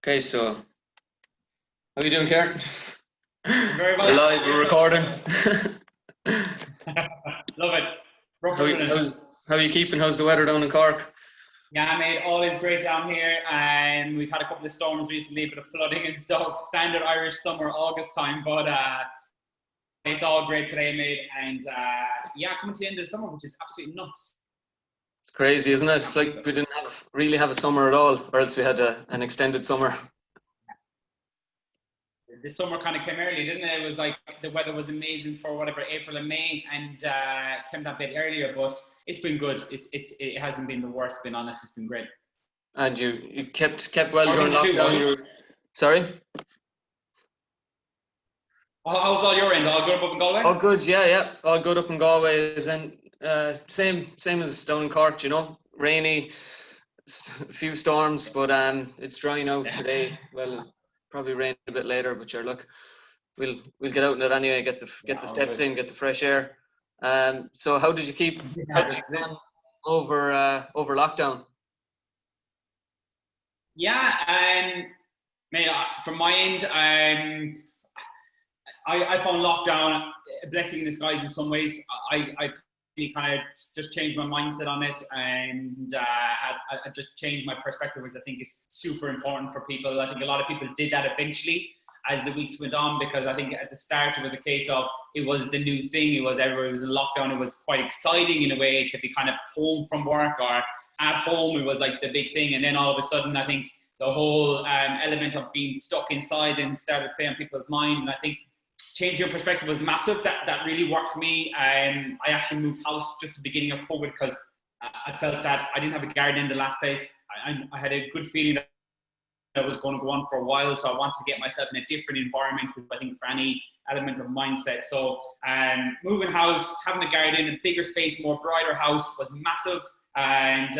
Okay, so how are you doing, Kieran? Very well. We're live, we're recording. Love it. How are you keeping? How's the weather down in Cork? Yeah, mate, all is great down here. And we've had a couple of storms recently, a bit of flooding and stuff. Standard Irish summer, August time. But it's all great today, mate. And yeah, coming to the end of the summer, which is absolutely nuts. It's crazy, isn't it? It's like we didn't really have a summer at all, or else we had an extended summer. The summer kind of came early, didn't it? It was like the weather was amazing for whatever April and May, and came that bit earlier. But it's been good. It hasn't been the worst. Being honest, it's been great. And you kept well during lockdown. Sorry. How's all your end? All good up in Galway? All good, yeah. All good up in Galway. And same as down in Cork. You know, rainy, a few storms, but it's drying out today. Well, probably rain a bit later, but sure, look, we'll get out in it anyway. Get the steps in, get the fresh air. So how did you keep over lockdown? Yeah, mate, from my end, I found lockdown a blessing in disguise in some ways. I kind of just changed my mindset on it, and I just changed my perspective, which I think is super important for people. I think a lot of people did that eventually as the weeks went on, because I think at the start it was a case of it was the new thing. Everyone was in lockdown. It was quite exciting in a way to be kind of home from work or at home. It was like the big thing, and then all of a sudden I think the whole element of being stuck inside and started playing on people's mind. And I think changing your perspective was massive. That really worked for me. I actually moved house just at the beginning of COVID because I felt that I didn't have a garden in the last place. I had a good feeling that was going to go on for a while, so I wanted to get myself in a different environment, which I think for any element of mindset. So moving house, having a garden, a bigger space, more brighter house was massive. And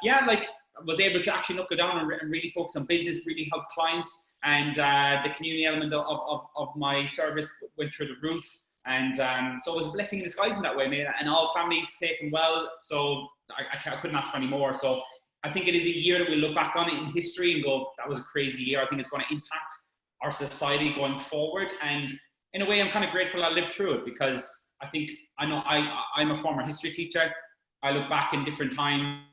yeah, like I was able to actually knuckle down and really focus on business, really help clients. And the community element of my service went through the roof. And so it was a blessing in disguise in that way, mate. And all families safe and well. So I couldn't ask for any more. So I think it is a year that we look back on it in history and go, that was a crazy year. I think it's going to impact our society going forward. And in a way, I'm kind of grateful I lived through it, because I think I'm a former history teacher. I look back in different times,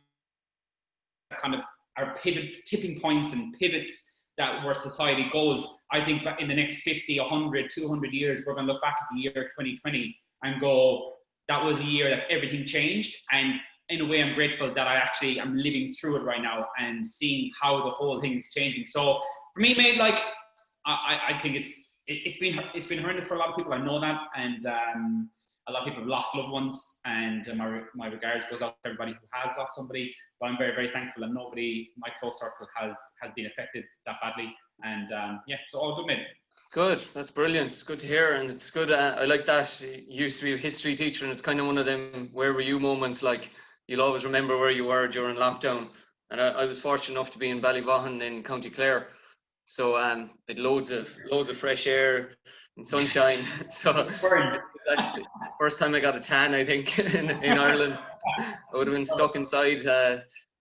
kind of our tipping points and pivots that where society goes. I think in the next 50, 100, 200 years, we're going to look back at the year 2020 and go, that was a year that everything changed. And in a way, I'm grateful that I'm living through it right now and seeing how the whole thing is changing. So for me, mate, like I think it's been horrendous for a lot of people. I know that, and a lot of people have lost loved ones, and my regards goes out to everybody who has lost somebody. But I'm very, very thankful that nobody in my close circle has been affected that badly. And yeah, so all good, mate. Good, that's brilliant. It's good to hear, and it's good. I like that. You used to be a history teacher, and it's kind of one of them "where were you" moments. Like, you'll always remember where you were during lockdown. And I was fortunate enough to be in Ballyvaughan in County Clare, so it loads of fresh air and sunshine. So it was actually the first time I got a tan, I think, in Ireland. I would have been stuck inside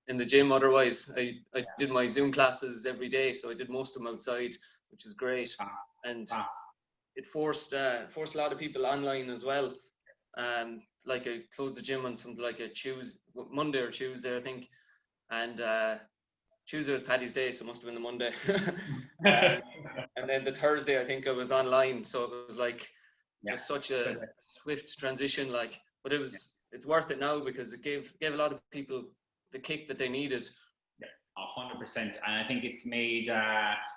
in the gym otherwise. I did my Zoom classes every day, so I did most of them outside, which is great. And it forced a lot of people online as well. Like I closed the gym on something like a Monday or Tuesday, I think. And Tuesday was Paddy's Day, so it must have been the Monday. And then the Thursday, I think I was online. So it was like just such a swift transition. Like, but it's worth it now, because it gave a lot of people the kick that they needed. Yeah, 100%. And I think it's made, do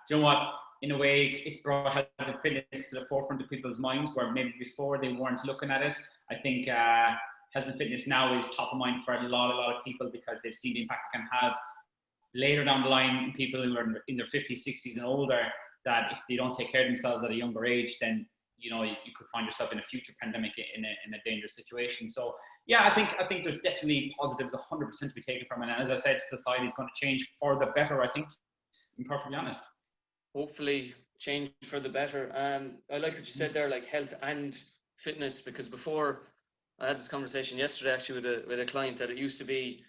you know what? In a way, it's brought health and fitness to the forefront of people's minds, where maybe before they weren't looking at it. I think health and fitness now is top of mind for a lot of people, because they've seen the impact it can have later down the line. People who are in their 50s, 60s and older, that if they don't take care of themselves at a younger age, then you could find yourself in a future pandemic in a dangerous situation. So yeah, I think there's definitely positives 100% to be taken from it. And as I said, society is going to change for the better, I think, being perfectly honest. Hopefully change for the better. I like what you said there, like health and fitness, because before, I had this conversation yesterday actually with a client, that it used to be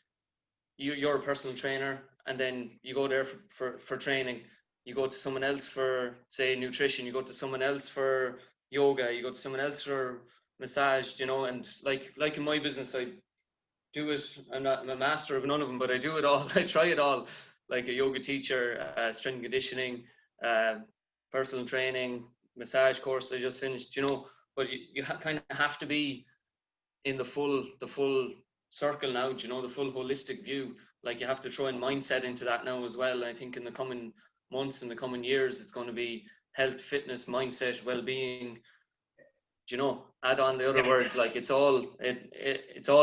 you're a personal trainer, and then you go there for training, you go to someone else for, say, nutrition, you go to someone else for yoga, you go to someone else for massage, you know. And like in my business, I do it. I'm a master of none of them, but I do it all. I try it all, like a yoga teacher, strength and conditioning, uh, personal training, massage course I just finished, you know. But you kind of have to be in the full circle now, you know, the full holistic view. Like you have to throw in mindset into that now as well. I think in the coming months, in the coming years, it's going to be health, fitness, mindset, well-being, you know, add on the other words, like it's all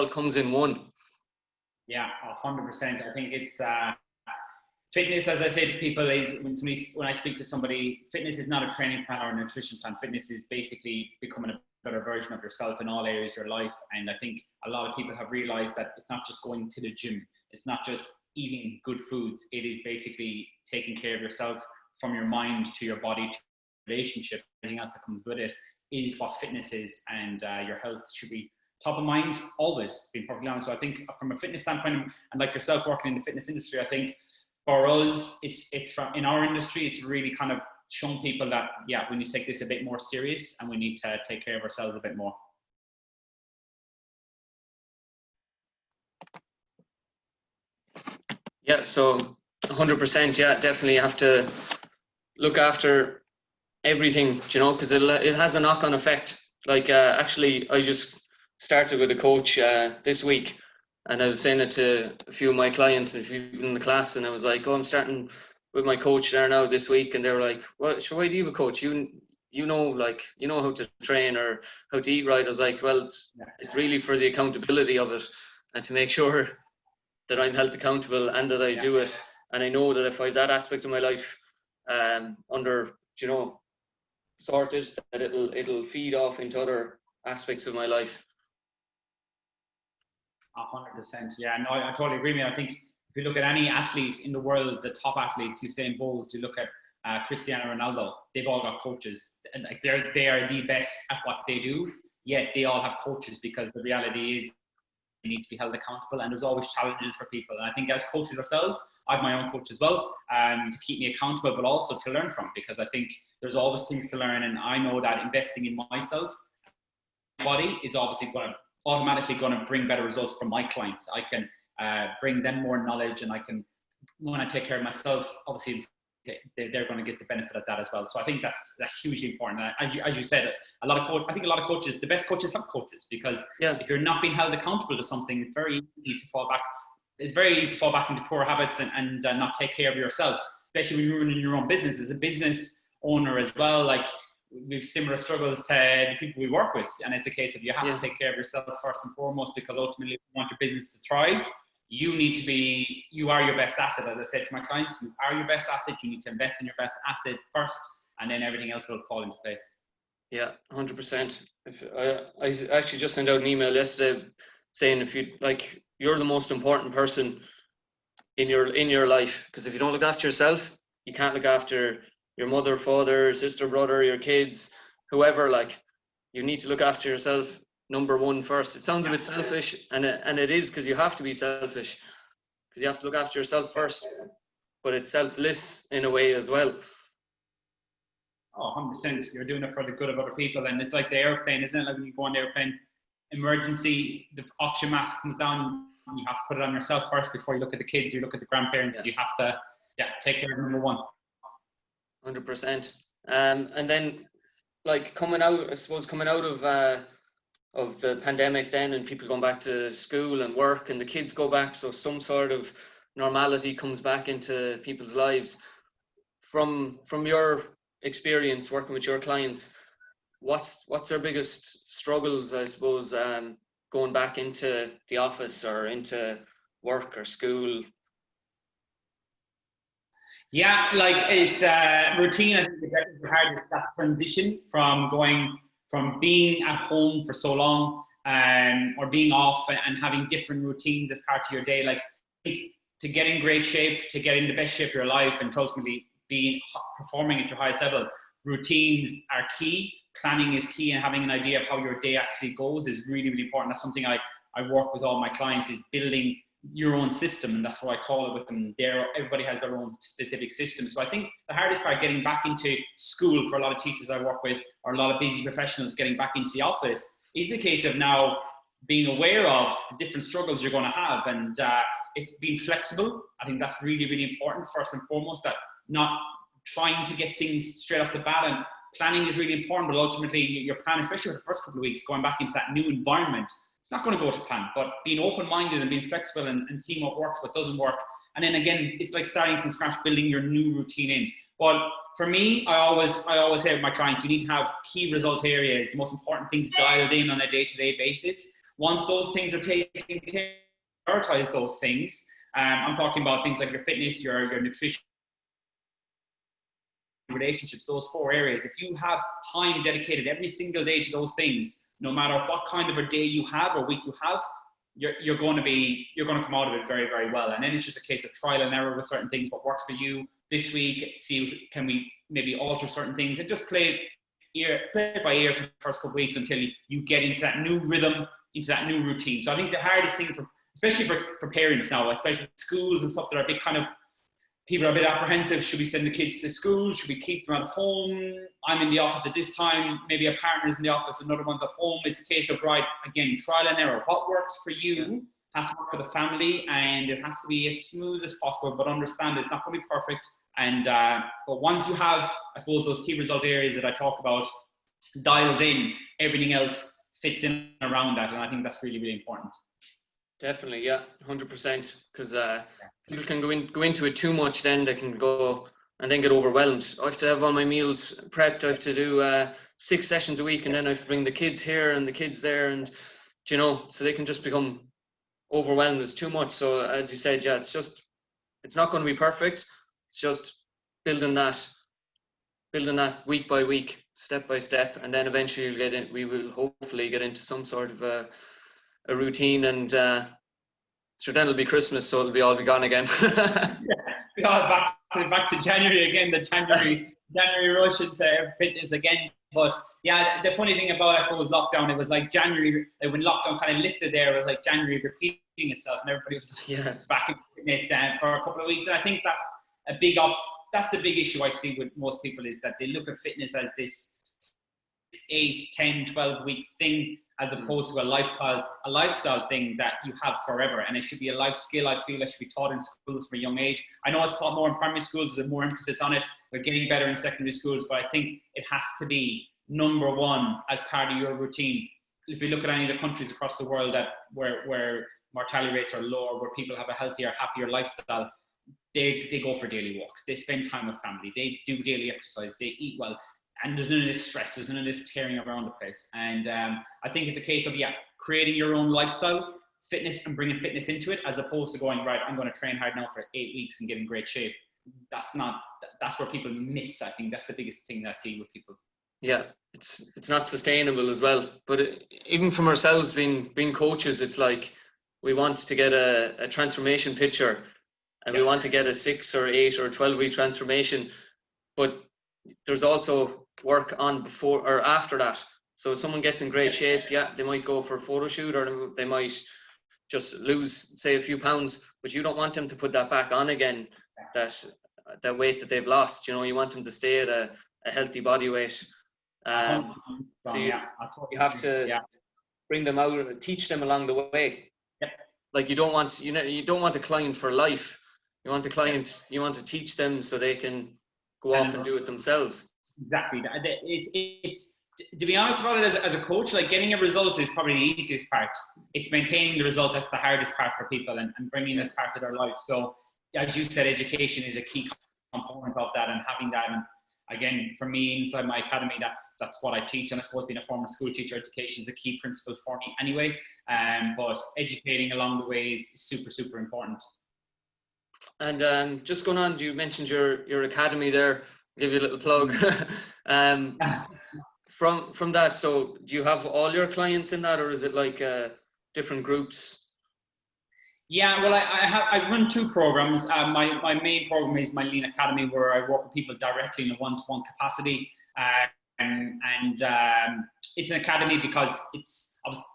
comes in one. Yeah, 100%. I think it's fitness, as I say to people, is when I speak to somebody, fitness is not a training plan or a nutrition plan. Fitness is basically becoming a better version of yourself in all areas of your life. And I think a lot of people have realized that it's not just going to the gym. It's not just eating good foods. It is basically taking care of yourself, from your mind to your body to your relationship. Everything else that comes with it is what fitness is. And your health should be top of mind always, being perfectly honest. So I think from a fitness standpoint, and like yourself working in the fitness industry, I think for us, it's from, in our industry, it's really kind of shown people that, yeah, we need to take this a bit more serious and we need to take care of ourselves a bit more. Yeah, so 100%, yeah, definitely have to look after everything, you know, because it has a knock-on effect. Like actually, I just started with a coach this week, and I was saying it to a few of my clients and a few in the class, and I was like, "Oh, I'm starting with my coach there now this week," and they were like, "Well, sure, why do you have a coach? You know, like you know how to train or how to eat right." I was like, "Well, it's really for the accountability of it, and to make sure that I'm held accountable and that I do it, and I know that if I have that aspect of my life under, you know, sorted, that it'll feed off into other aspects of my life." 100%. Yeah, no, I totally agree with you. I think if you look at any athlete in the world, the top athletes, Usain Bolt, you look at Cristiano Ronaldo, they've all got coaches. And like they are the best at what they do, yet they all have coaches, because the reality is they need to be held accountable, and there's always challenges for people. And I think as coaches ourselves, I have my own coach as well, to keep me accountable, but also to learn from, because I think there's always things to learn. And I know that investing in myself, my body, is obviously automatically going to bring better results from my clients. I can bring them more knowledge, and I can, when I take care of myself, obviously they're going to get the benefit of that as well. So I think that's hugely important. As you said, I think a lot of coaches, the best coaches have coaches, because if you're not being held accountable to something, it's very easy to fall back. It's very easy to fall back into poor habits and not take care of yourself, especially when you're running your own business. As a business owner as well, like we've similar struggles to the people we work with, and it's a case of you have to take care of yourself first and foremost, because ultimately, if you want your business to thrive, you are your best asset. As I said to my clients, you are your best asset. You need to invest in your best asset first, and then everything else will fall into place. Yeah, 100%. I actually just sent out an email yesterday saying, if you like, you're the most important person in your life, because if you don't look after yourself, you can't look after your mother, father, sister, brother, your kids, whoever. Like, you need to look after yourself number one first. It sounds a bit selfish, and it is, because you have to be selfish, because you have to look after yourself first, but it's selfless in a way as well. Oh, 100%. You're doing it for the good of other people. And it's like the airplane, isn't it? Like when you go on the airplane, emergency, the oxygen mask comes down, you have to put it on yourself first before you look at the kids, you look at the grandparents. You have to take care of number one. 100%. And then, like, coming out of the pandemic then, and people going back to school and work, and the kids go back, so some sort of normality comes back into people's lives. From your experience working with your clients, what's their biggest struggles, I suppose, going back into the office or into work or school? Yeah, like it's routine. I think the hardest, that transition from being at home for so long, or being off and having different routines as part of your day. Like, to get in great shape, to get in the best shape of your life, and to ultimately performing at your highest level, routines are key. Planning is key, and having an idea of how your day actually goes is really, really important. That's something I work with all my clients, is building your own system, and that's what I call it with them. Everybody has their own specific system. So I think the hardest part getting back into school for a lot of teachers I work with, or a lot of busy professionals getting back into the office, is the case of now being aware of the different struggles you're going to have, and it's being flexible. I think that's really, really important, first and foremost, that not trying to get things straight off the bat, and planning is really important, but ultimately your plan, especially for the first couple of weeks, going back into that new environment, it's not going to go to plan, but being open-minded and being flexible and seeing what works, what doesn't work. And then again, it's like starting from scratch, building your new routine in. But for me, I always say with my clients, you need to have key result areas, the most important things dialed in on a day-to-day basis. Once those things are taken care of, prioritize those things. I'm talking about things like your fitness, your nutrition, relationships, those 4 areas. If you have time dedicated every single day to those things, no matter what kind of a day you have or week you have, you're going to come out of it very, very well. And then it's just a case of trial and error with certain things. What works for you this week? See, can we maybe alter certain things, and just play by ear for the first couple of weeks until you get into that new rhythm, into that new routine. So I think the hardest thing especially for parents now, especially schools and stuff that are a bit kind of, people are a bit apprehensive. Should we send the kids to school? Should we keep them at home? I'm in the office at this time. Maybe a partner's in the office, another one's at home. It's a case of, right, again, trial and error. What works for you has to work for the family, and it has to be as smooth as possible, but understand it's not going to be perfect. And but once you have, I suppose, those key result areas that I talk about dialed in, everything else fits in around that. And I think that's really, really important. Definitely, yeah, 100%. Because people can go into it too much, then they can go and then get overwhelmed. I have to have all my meals prepped. I have to do 6 sessions a week, and then I have to bring the kids here and the kids there, and so they can just become overwhelmed. It's too much. So as you said, yeah, it's not going to be perfect. It's just building that week by week, step by step, and then eventually we will hopefully get into some sort of a routine, and so then it'll be Christmas, so it'll all be gone again. Yeah, back to January again, the January rush into fitness again. But yeah, the funny thing about, I suppose, lockdown, it was like January, when lockdown kind of lifted there, it was like January repeating itself, and everybody was back in fitness for a couple of weeks. And I think that's that's the big issue I see with most people, is that they look at fitness as this 8, 10, 12 week thing, as opposed to a lifestyle thing that you have forever. And it should be a life skill. I feel it should be taught in schools from a young age. I know it's taught more in primary schools, there's more emphasis on it. We're getting better in secondary schools, but I think it has to be number one as part of your routine. If you look at any of the countries across the world where mortality rates are lower, where people have a healthier, happier lifestyle, they go for daily walks, they spend time with family, they do daily exercise, they eat well, and there's none of this stress, there's none of this tearing around the place. And I think it's a case of creating your own lifestyle, fitness, and bringing fitness into it, as opposed to going, right, I'm going to train hard now for 8 weeks and get in great shape. That's where people miss. I think that's the biggest thing that I see with people. Yeah, it's not sustainable as well. But even from ourselves being coaches, it's like we want to get a transformation picture, and we want to get a 6 or 8 or 12 week transformation, but there's also work on before or after that. So if someone gets in great shape, they might go for a photo shoot, or they might just lose, say, a few pounds, but you don't want them to put that back on again, that weight that they've lost. You want them to stay at a healthy body weight. So you have to bring them out, teach them along the way. Like you don't want a client for life. You want the client, you want to teach them so they can go off and do it themselves. Exactly. It's to be honest about it, as a coach, like, getting a result is probably the easiest part. It's maintaining the result that's the hardest part for people, and bringing it as part of their life. So as you said, education is a key component of that, and having that. And again, for me, inside my academy, that's what I teach. And I suppose being a former school teacher, education is a key principle for me anyway. But educating along the way is super, super important. And just going on, you mentioned your academy there. I'll give you a little plug. From that, so do you have all your clients in that, or is it like different groups? Yeah, well, I run 2 programs. My main program is my Lean Academy, where I work with people directly in a one-to-one capacity. And it's an academy because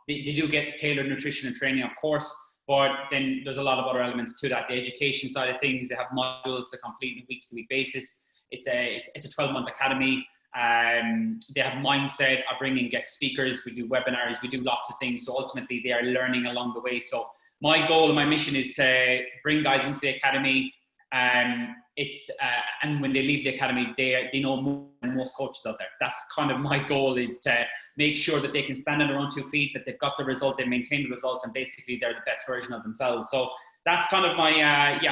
they do get tailored nutrition and training, of course, But then there's a lot of other elements to that. The education side of things, they have modules to complete on a week-to-week basis. It's a 12-month academy. They have mindset. I bring in guest speakers. We do webinars. We do lots of things. So ultimately, they are learning along the way. So my goal and my mission is to bring guys into the academy. And when they leave the academy, they know more than most coaches out there. That's kind of my goal, is to make sure that they can stand on their own 2 feet, that they've got the result, they maintain the results, and basically they're the best version of themselves. So that's kind of my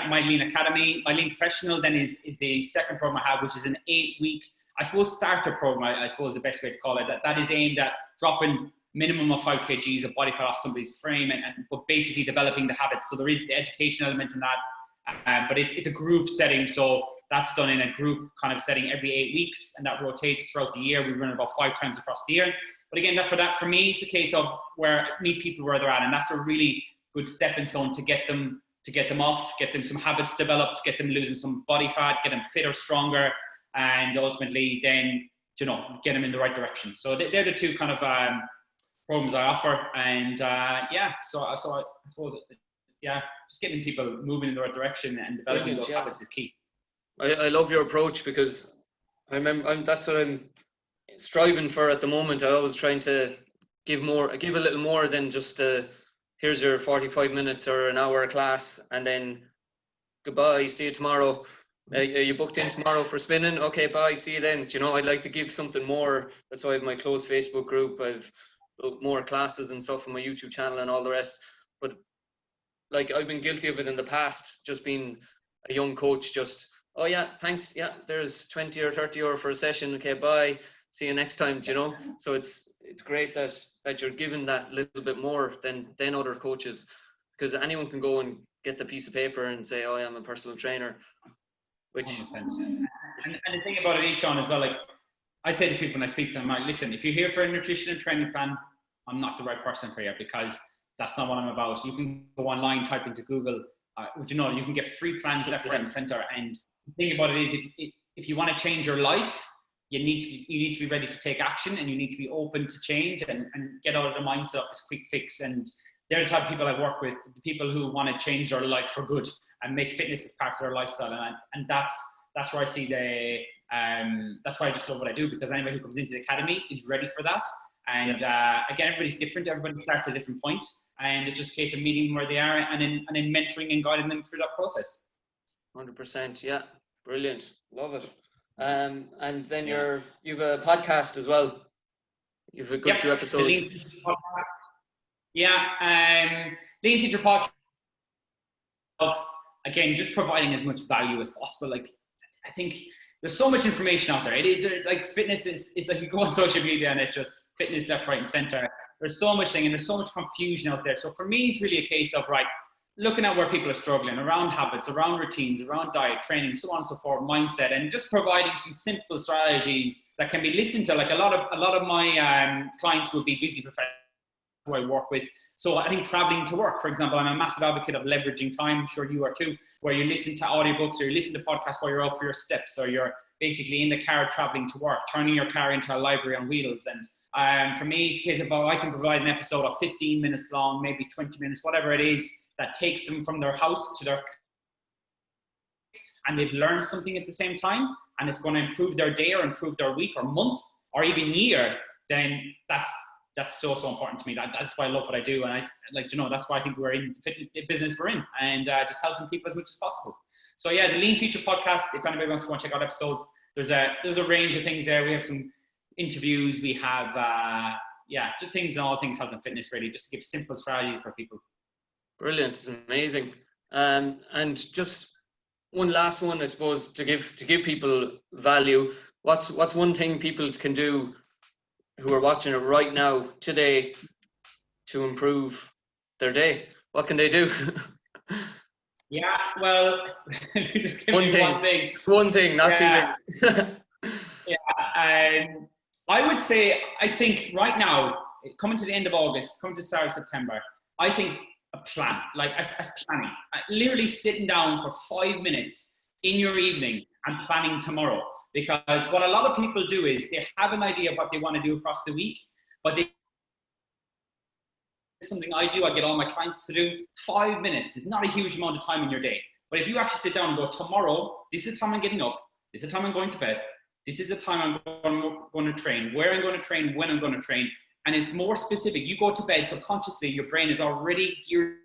my Lean Academy. My Lean Professional then is the second program I have, which is an 8-week, I suppose, starter program. I suppose the best way to call it. That is aimed at dropping minimum of 5 kgs of body fat off somebody's frame, but basically developing the habits. So there is the education element in that, but it's a group setting. So that's done in a group kind of setting every 8 weeks, and that rotates throughout the year. We run about 5 times across the year. But again, for me, it's a case of where meet people where they're at, and that's a really good stepping stone to get them off, get them some habits developed, get them losing some body fat, get them fitter, stronger, and ultimately then, you know, get them in the right direction. So they're the two kind of programs I offer, and so I suppose just getting people moving in the right direction and developing those habits is key. I love your approach, because I remember that's what I'm striving for at the moment. I always trying to give a little more than just here's your 45 minutes or an hour class and then goodbye, see you tomorrow. Are you booked in tomorrow for spinning? Okay, bye, see you then. You know, I'd like to give something more. That's why I have my closed Facebook group. I've more classes and stuff on my YouTube channel and all the rest. But like, I've been guilty of it in the past, just being a young coach, just, oh yeah, thanks, yeah, there's 20 or 30 euro for a session, okay, bye, see you next time, you know. So it's great that you're giving that little bit more than other coaches, because anyone can go and get the piece of paper and say, oh, I'm a personal trainer, which 100%. And the thing about it is, Sean, as well, like I say to people when I speak to them, like, listen, if you're here for a nutrition and training plan, I'm not the right person for you, because that's not what I'm about. You can go online, type into Google, you know, you can get free plans left, right, and center. And the thing about it is, if you want to change your life, you need to be ready to take action, and you need to be open to change and get out of the mindset of this quick fix. And they're the type of people I work with, the people who want to change their life for good and make fitness as part of their lifestyle. And that's where I see that's why I just love what I do, because anybody who comes into the academy is ready for that. And again, everybody's different. Everybody starts at a different point, and it's just a case of meeting them where they are, and then mentoring and guiding them through that process. 100%, yeah, brilliant, love it. And then you've a podcast as well. You've a good few episodes. The Lean Teacher podcast. Lean Teacher podcast. Again, just providing as much value as possible. Like, I think there's so much information out there. Like fitness is like, you go on social media and it's just fitness left, right, and center. There's so much thing, and there's so much confusion out there. So for me, it's really a case of looking at where people are struggling around habits, around routines, around diet, training, so on and so forth, mindset, and just providing some simple strategies that can be listened to. Like a lot of my clients will be busy professionals who I work with. So I think traveling to work, for example, I'm a massive advocate of leveraging time. I'm sure you are too, where you listen to audiobooks or you listen to podcasts while you're out for your steps, or you're basically in the car traveling to work, turning your car into a library on wheels. And for me, it's a case of, I can provide an episode of 15 minutes long, maybe 20 minutes, whatever it is, that takes them from their house to their, and they've learned something at the same time, and it's going to improve their day or improve their week or month or even year. Then that's so important to me. That's why I love what I do, and that's why I think we're in the business we're in, and just helping people as much as possible. So yeah, the Lean Teacher podcast, if anybody wants to go and check out episodes, there's a range of things there. We have some interviews, we have just things and all things health and fitness, really, just to give simple strategies for people. Brilliant, it's amazing. And just one last one, I suppose, to give people value. What's one thing people can do who are watching it right now today to improve their day? What can they do? Yeah, well, just give one thing, not two things. I would say, I think right now, coming to the end of August, coming to the start of September, I think a plan, like as planning, literally sitting down for 5 minutes in your evening and planning tomorrow. Because what a lot of people do is they have an idea of what they want to do across the week, but they something I do, I get all my clients to do. 5 minutes is not a huge amount of time in your day. But if you actually sit down and go, tomorrow, this is the time I'm getting up, this is the time I'm going to bed, this is the time I'm going to train, where I'm going to train, when I'm going to train. And it's more specific. You go to bed subconsciously, your brain is already geared.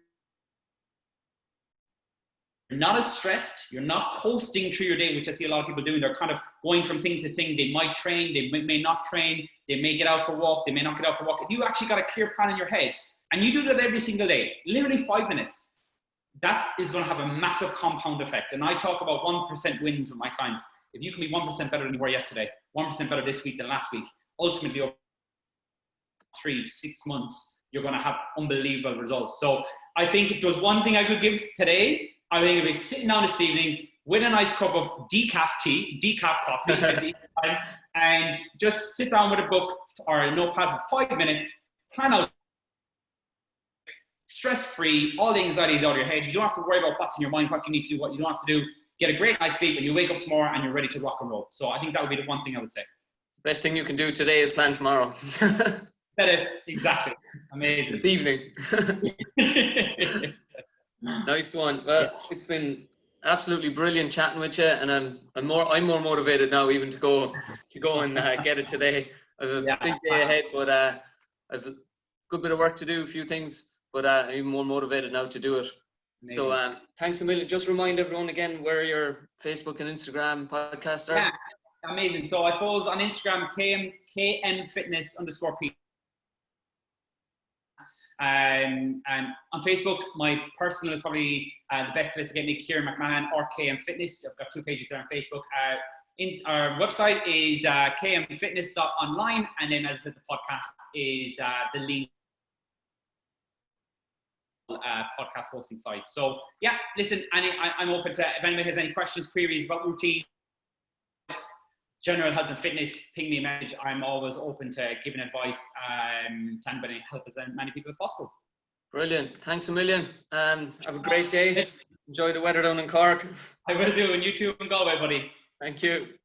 You're not as stressed. You're not coasting through your day, which I see a lot of people doing. They're kind of going from thing to thing. They might train, they may not train, they may get out for a walk, they may not get out for a walk. If you actually got a clear plan in your head, and you do that every single day, literally 5 minutes, that is going to have a massive compound effect. And I talk about 1% wins with my clients. If you can be 1% better than you were yesterday, 1% better this week than last week, ultimately over 3-6 months, you're going to have unbelievable results. So I think if there was one thing I could give today, I think it'd be sitting down this evening with a nice cup of decaf coffee, and just sit down with a book or a notepad for 5 minutes, plan out, stress-free, all the anxieties out of your head. You don't have to worry about what's in your mind, what you need to do, what you don't have to do. Get a great night's sleep, and you wake up tomorrow and you're ready to rock and roll. So I think that would be the one thing I would say. Best thing you can do today is plan tomorrow. That is, exactly. Amazing. This evening. Nice one. Well, it's been absolutely brilliant chatting with you, and I'm more motivated now even to go and get it today. I have a big day ahead, but I have a good bit of work to do, a few things, but I'm even more motivated now to do it. Amazing. So thanks a million. Just remind everyone again where your Facebook and Instagram podcast are. Yeah, amazing. So I suppose on Instagram, KMfitness_P. And on Facebook, my personal is probably the best place to get me, Kieran McMahon or KMfitness. I've got 2 pages there on Facebook. Our website is kmfitness.online, and then as I said, the podcast is the link podcast hosting site. So yeah, listen, I'm open to, if anybody has any questions, queries about routine, general health and fitness, ping me a message. I'm always open to giving advice to anybody, help as many people as possible. Brilliant. Thanks a million. Have a great day. Enjoy the weather down in Cork. I will do, and you too in Galway, buddy. Thank you.